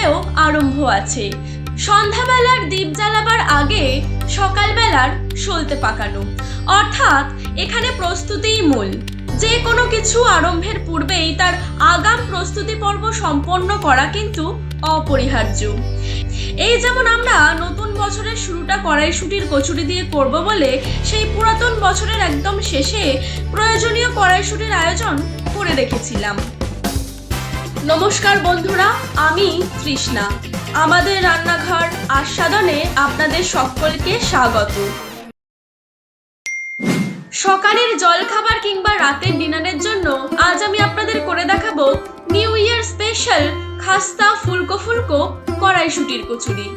পর্বেও আরম্ভ আছে। সন্ধ্যাবেলার দীপ জ্বালাবার আগে সকালবেলার সলতে পাকানো, অর্থাৎ এখানে প্রস্তুতিই মূল। যে কোনো কিছু আরম্ভের পূর্বেই তার আগাম প্রস্তুতি পর্ব সম্পন্ন করা কিন্তু অপরিহার্য। এই যেমন আমরা নতুন বছরের শুরুটা কড়াইশুঁটির কচুরি দিয়ে করব বলে সেই পুরাতন বছরের একদম শেষে প্রয়োজনীয় কড়াইশুঁটির আয়োজন করে রেখেছিলাম। নমস্কার বন্ধুরা, আমি তৃষ্ণা। আমাদের রান্নাঘর আস্বাদনে আপনাদের সকলকে স্বাগত। সকালের জলখাবার কিংবা রাতের ডিনারের জন্য আজ আমি আপনাদের করে দেখাবো নিউ ইয়ার স্পেশাল খাস্তা ফুলকো ফুলকো কড়াইশুঁটির কচুরি।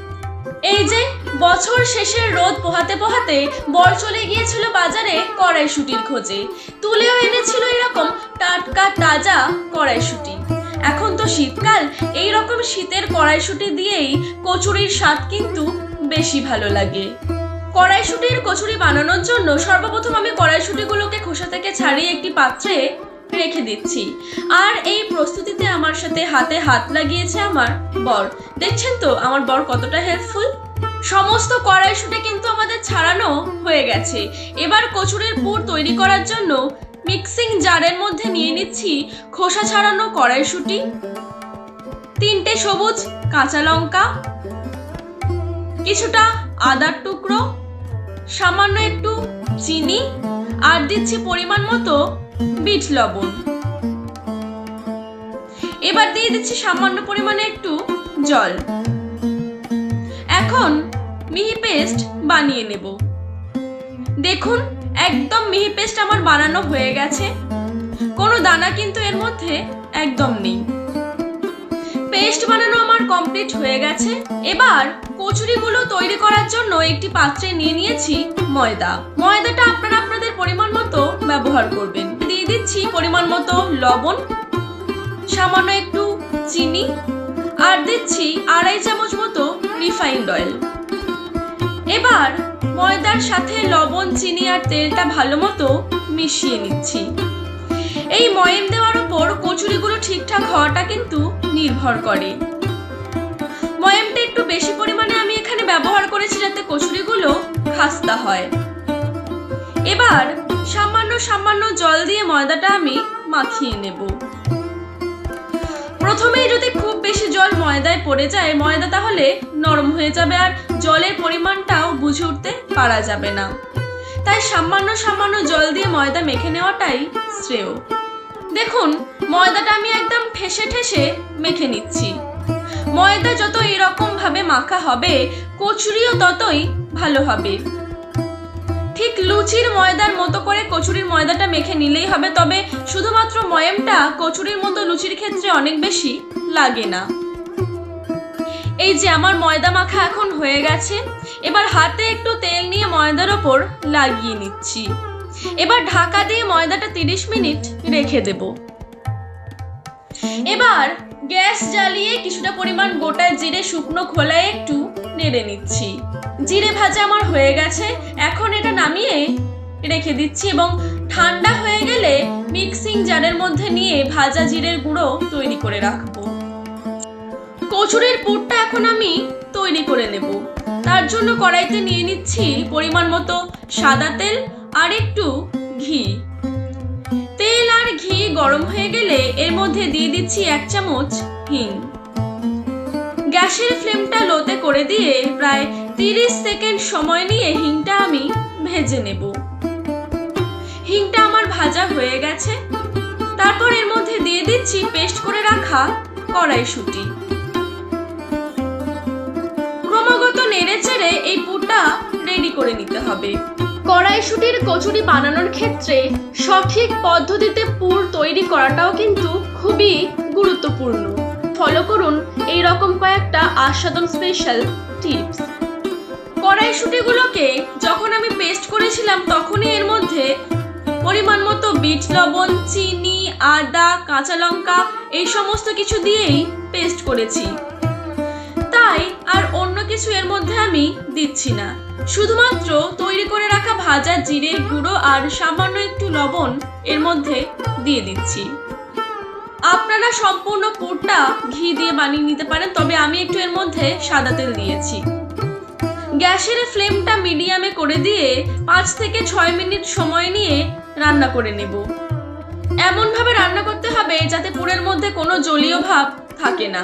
এই যে বছর শেষের রোদ পোহাতে পোহাতে বর চলে গিয়েছিল বাজারে কড়াইশুঁটির খোঁজে, তুলেও এনেছিল এরকম টাটকা তাজা কড়াইশুঁটি। এখন তো শীতকাল, এই রকম শীতের কড়াইশুঁটি দিয়েই কচুরির স্বাদ কিন্তু বেশি ভালো লাগে। কড়াইশুঁটির কচুরি বানানোর জন্য সর্বপ্রথম আমি কড়াইশুঁটিগুলোকে খোসা থেকে ছাড়িয়ে একটি পাত্রে রেখে দিচ্ছি। আর এই প্রস্তুতিতে আমার সাথে হাতে হাত লাগিয়েছে আমার বর। দেখছেন তো আমার বর কতটা হেল্পফুল। সমস্ত কড়াইশুঁটি কিন্তু আমাদের ছাড়ানো হয়ে গেছে। এবার কচুরির পুর তৈরি করার জন্য মিক্সিং জারের মধ্যে নিয়ে নিচ্ছি খোসা ছাড়ানো কড়াইশুঁটি, 3টে সবুজ কাঁচা লঙ্কা, কিছুটা আদার টুকরো, সামান্য একটু চিনি, আর দিচ্ছি পরিমাণ মতো বিট লবণ। এবার দিয়ে দিচ্ছি সামান্য পরিমাণে একটু জল। এখন মিহি পেস্ট বানিয়ে নেব। দেখুন একদম মিহি পেস্ট আমার বানানো হয়ে গেছে, কোনো দানা কিন্তু এর মধ্যে একদম নেই। পেস্ট বানানো আমার কমপ্লিট হয়ে গেছে। এবার কচুরিগুলো তৈরি করার জন্য একটি পাত্রে নিয়ে নিয়েছি ময়দা। ময়দাটা আপনারা আপনাদের পরিমাণ মতো ব্যবহার করবেন। দিয়ে দিচ্ছি পরিমাণ মতো লবণ, সামান্য একটু চিনি, আর দিচ্ছি 2.5 চামচ মতো রিফাইন্ড অয়েল। এবার ময়দার সাথে লবণ, চিনি আর তেলটা ভালো মতো মিশিয়ে নিচ্ছি। এই ময়াম দেওয়ার উপর কচুরিগুলো ঠিকঠাক হওয়াটা কিন্তু নির্ভর করে। ময়ামটা একটু বেশি পরিমাণে আমি এখানে ব্যবহার করেছি যাতে কচুরিগুলো খাস্তা হয়। এবার সামান্য সামান্য জল দিয়ে ময়দাটা আমি মাখিয়ে নেব। প্রথমেই যদি খুব বেশি জল ময়দায় পড়ে যায়, ময়দা তাহলে নরম হয়ে যাবে আর জলের পরিমাণটাও বুঝে উঠতে পারা যাবে না। তাই সামান্য সামান্য জল দিয়ে ময়দা মেখে নেওয়াটাই শ্রেয়। দেখুন ময়দাটা আমি একদম ঠেসে ঠেসে মেখে নিচ্ছি। ময়দা যত এরকম ভাবে মাখা হবে, কচুরিও ততই ভালো হবে। ঠিক লুচির ময়দার মতো করে কচুরির ময়দাটা মেখে নিলেই হবে, তবে শুধুমাত্র ময়ামটা কচুরির মতো লুচির ক্ষেত্রে অনেক বেশি লাগে না। এই যে আমার ময়দা মাখা এখন হয়ে গেছে। এবার হাতে একটু তেল নিয়ে ময়দার ওপর লাগিয়ে নিচ্ছি। এবার ঢাকা দিয়ে ময়দাটা 30 মিনিট রেখে দেব। এবার গ্যাস জ্বালিয়ে কিছুটা পরিমাণ গোটা জিরে শুকনো খোলায় একটু নেড়ে নিচ্ছি। জিরে ভাজা আমার হয়ে গেছে। এখন এটা নামিয়ে রেখে দিচ্ছি এবং ঠান্ডা হয়ে গেলে মিক্সিং জারের মধ্যে নিয়ে ভাজা জিরের গুঁড়ো তৈরি করে রাখবো। কচুরির পুরটা এখন আমি তৈরি করে নেব। তার জন্য কড়াইতে নিয়ে নিচ্ছি পরিমাণ মতো সাদা তেল আর একটু ঘি। তেল আর ঘি গরম হয়ে গেলে এর মধ্যে দিয়ে দিচ্ছি 1 চামচ হিং। গ্যাসের ফ্লেমটা লোতে করে দিয়ে প্রায় 30 সেকেন্ড সময় নিয়ে হিংটা আমি ভেজে নেব। হিংটা আমার ভাজা হয়ে গেছে। তারপর এর মধ্যে দিয়ে দিচ্ছি পেস্ট করে রাখা কড়াইশুঁটি। ক্রমাগত নেড়ে চেড়ে এই পুরটা রেডি করে নিতে হবে। কড়াইশুঁটির কচুরি বানানোর ক্ষেত্রে সঠিক পদ্ধতিতে পুর তৈরি করাটাও কিন্তু খুবই গুরুত্বপূর্ণ। ফলো করুন এই রকম কয়েকটা আস্বাদন স্পেশাল টিপস। কড়াইশুঁটিগুলোকে যখন আমি পেস্ট করেছিলাম তখনই এর মধ্যে পরিমাণ মতো বিট লবণ, চিনি, আদা, কাঁচা লঙ্কা এই সমস্ত কিছু দিয়েই পেস্ট করেছি। তাই আর অন্য কিছু এর মধ্যে আমি দিচ্ছি না। শুধুমাত্র তৈরি করে রাখা ভাজা জিরের গুঁড়ো আর সামান্য একটু লবণ এর মধ্যে দিয়ে দিচ্ছি। আপনারা সম্পূর্ণ পুরটা ঘি দিয়ে বানিয়ে নিতে পারেন, তবে আমি একটু এর মধ্যে সাদা তেল দিয়েছি। গ্যাসের ফ্লেমটা মিডিয়ামে করে দিয়ে 5 থেকে 6 মিনিট সময় নিয়ে রান্না করে নেব। এমনভাবে রান্না করতে হবে যাতে পুরের মধ্যে কোনো জলীয় ভাব থাকে না।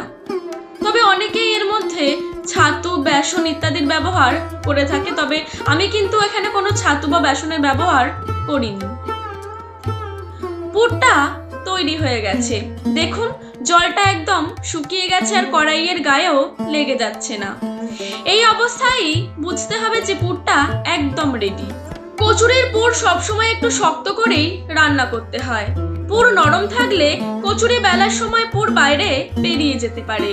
তবে অনেকেই এর মধ্যে ছাতু, বেসন ইত্যাদির ব্যবহার করে থাকে, তবে আমি কিন্তু এখানে কোনো ছাতু বা বেসনের ব্যবহার করিনি। পুরটা তৈরি হয়ে গেছে, দেখুন জলটা একদম শুকিয়ে গেছে আর কড়াইয়ের গায়েও লেগে যাচ্ছে না। এই অবস্থায় বুঝতে হবে যে পুরটা একদম রেডি। কচুরির পুর সবসময় একটু শক্ত করেই রান্না করতে হয়। পুর নরম থাকলে কচুরি বেলার সময় পুর বাইরে বেরিয়ে যেতে পারে।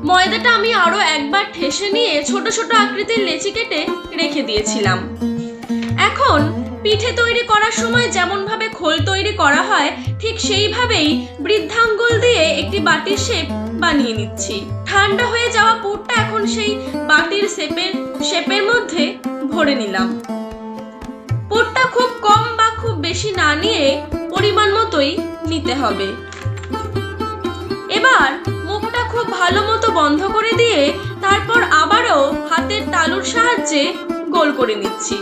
ময়দাটা আমি আরো একবার ঠেসে নিয়ে ছোট ছোট আকৃতির লেচি কেটে রেখে দিয়েছিলাম। এখন পিঠে তৈরি করার সময় যেমন ভাবে খোল তৈরি করা হয় ঠিক সেইভাবেই বৃদ্ধাঙ্গুল দিয়ে একটি বাটির শেপ বানিয়ে নিচ্ছি। ঠান্ডা হয়ে যাওয়া পুরটা এখন সেই বাটির শেপের মধ্যে ভরে নিলাম। পুরটা খুব কম বা খুব বেশি না নিয়ে পরিমাণ মতোই নিতে হবে। এবার মুখটা খুব ভালো মতো বন্ধ করে দিয়ে তারপর আবারও হাতের তালুর সাহায্যে গোল করে নিচ্ছি।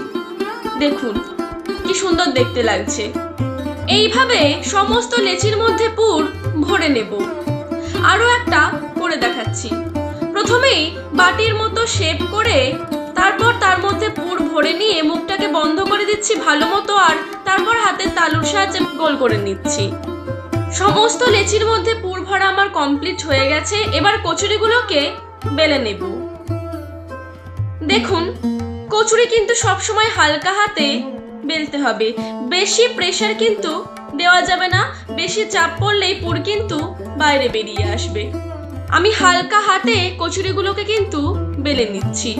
দেখুন কি সুন্দর দেখতে লাগছে। এইভাবে সমস্ত লেচির মধ্যে পুর ভরে নেব। আরো একটা করে দেখাচ্ছি। প্রথমেই বাটির মতো শেপ করে তারপর তার মধ্যে পুর ভরে নিয়ে মুখটাকে বন্ধ করে দিচ্ছি ভালো মতো, আর তারপর হাতের তালুর সাহায্যে গোল করে নিচ্ছি। সমস্ত লেচির মধ্যে পুর ভরা আমার কমপ্লিট হয়ে গেছে। এবার কচুরিগুলোকে বেলে নেব। দেখুন কচুরি কিন্তু সবসময় হালকা হাতে বেলতে হবে, বেশি প্রেসার কিন্তু দেওয়া যাবে না, বেশি চাপ পড়লেই পুর কিন্তু বাইরে বেরিয়ে আসবে। আমি হালকা হাতে কচুরিগুলোকে কিন্তু বেলে নিচ্ছি।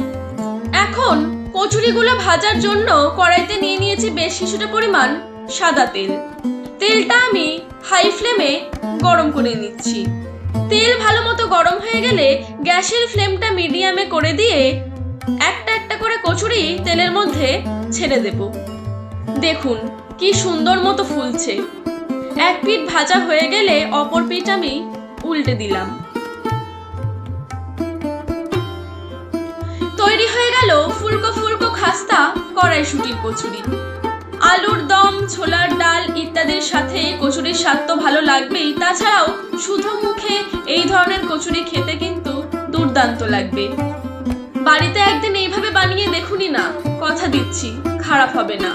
এখন কচুরিগুলো ভাজার জন্য কড়াইতে নিয়ে নিয়েছি বেশ কিছুটা পরিমাণ সাদা তেল। তেলটা আমি হাই ফ্লেমে গরম করে নিচ্ছি। তেল ভালো মতো গরম হয়ে গেলে গ্যাসের ফ্লেমটা মিডিয়ামে করে দিয়ে একটা একটা করে কচুরি তেলের মধ্যে ছেড়ে দেব। দেখুন কি সুন্দর মতো ফুলছে। এক পিঠ ভাজা হয়ে গেলে অপর পিঠ আমি উল্টে দিলাম। তৈরি হয়ে গেল ফুলকো ফুলকো খাস্তা কড়াইশুঁটির কচুরি। আলুর দম, ছোলার ডাল ইত্যাদির সাথে কচুরির স্বাদ তো ভালো লাগবেই, তাছাড়াও শুধু মুখে এই ধরনের কচুরি খেতে কিন্তু দুর্দান্ত লাগবে। বাড়িতে একদিন এইভাবে বানিয়ে দেখুনই না, কথা দিচ্ছি খারাপ হবে না।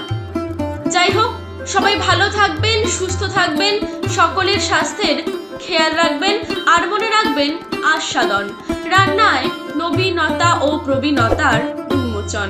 যাই হোক, সবাই ভালো থাকবেন, সুস্থ থাকবেন, সকলের স্বাস্থ্যের খেয়াল রাখবেন, আর মনে রাখবেন আস্বাদন রান্নায় নবীনতা ও প্রবীণতার উন্মোচন।